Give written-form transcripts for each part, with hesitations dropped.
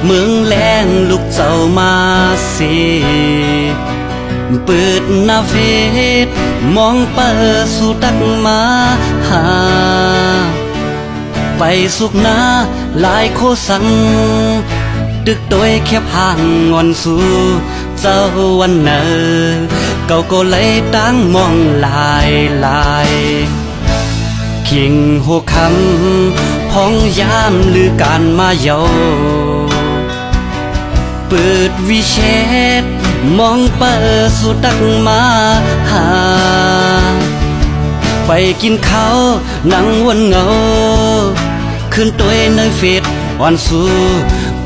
เมืองแรงลูกเจ้ามาสิเปิดหน้าเฟซมองเปิดสู่ตักมาหาไปสุกหน้าหลายโคสังดึกโดยแค่พังงอนสู่เจ้าวันเนอเก่าก็เลยตั้งมองลายคิงหัวคำพองยามหรือการมาเยาเปิดวิเชษมองเปิดสู่ตักมาหาไปกินข้าวนั่งวันเงาขึ้นตัวในเฟซอ่อนสู่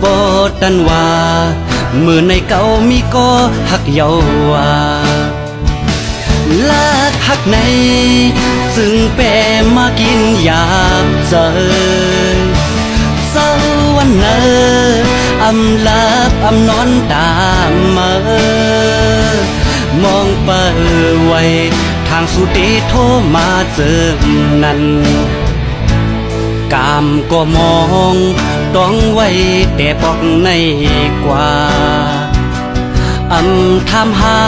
ปอดันว่ามือในเก่ามีก็หักเยาว่าลากหักในซึ่งแปรมากินอยากเจอเศร้าวันเนออำลาบอำนอนตามมามองเปิดไว้ทางสุติโทรมาเจอนั้นกามก็มองต้องไว้แต่บอกในกว่าทำหา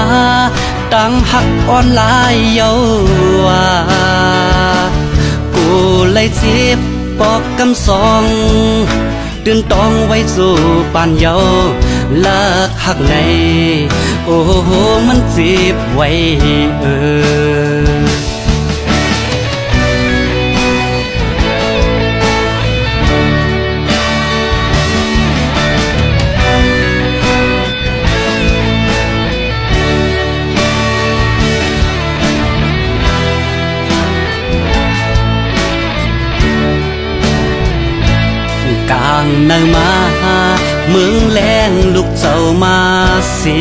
ตั้งหักออนไลน์เยาว่ากูเลยจีบบอกกำสองตื่นต้องไว้สู่ปานเยาเลิกหักในโอ้โหมันจีบไว้กลางเนินมาเมืองแรงลูกเจ้ามาสิ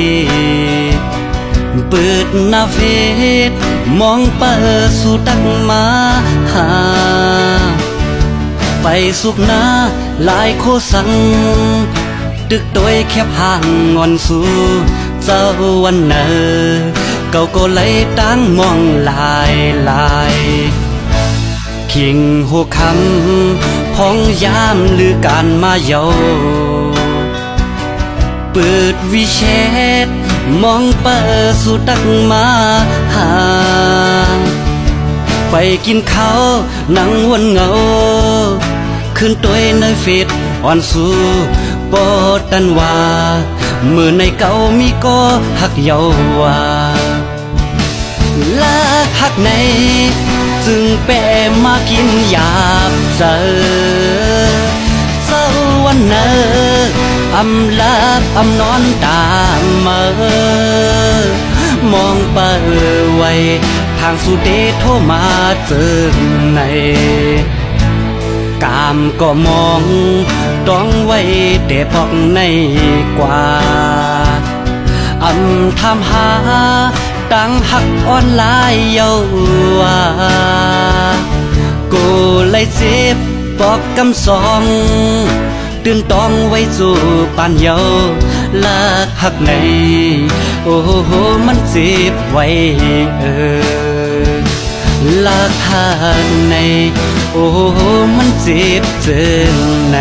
เปิดหน้าเฟซมองเปิดสู่ตักมาหาไปสุกหน้าหลายโคสังดึกโดยแค่พังงอนสู่เจ้าวันเนอเก่าก็เลยตั้งมองลายคิงหัวคำพองยามหรือการมาเยาเปิดวิเชษมองเปิดสู่ตักมาหาไปกินข้าวนั่งวันเงาขึ้นตัวในเฟซอ่อนสู่ปอดันว่ามือในเก่ามีก็หักเยาว่าลากหักในจึงแปรมากินอยากเจอเศร้าวันเนออำลาบอำนอนตามมองเปิดไว้ทางสุเดโทรมาเจอในกามก็มองต้องไว้แต่บอกในกว่าทำหาตั้งหักออนไลน์เยาว่ากูเลยเจ็บบอกกำสองตื่นต้องไว้สู่ปานเยาลากหักในโอ้โหมันเจ็บไว้ลากหักในโอ้โหมันเจ็บเจนใน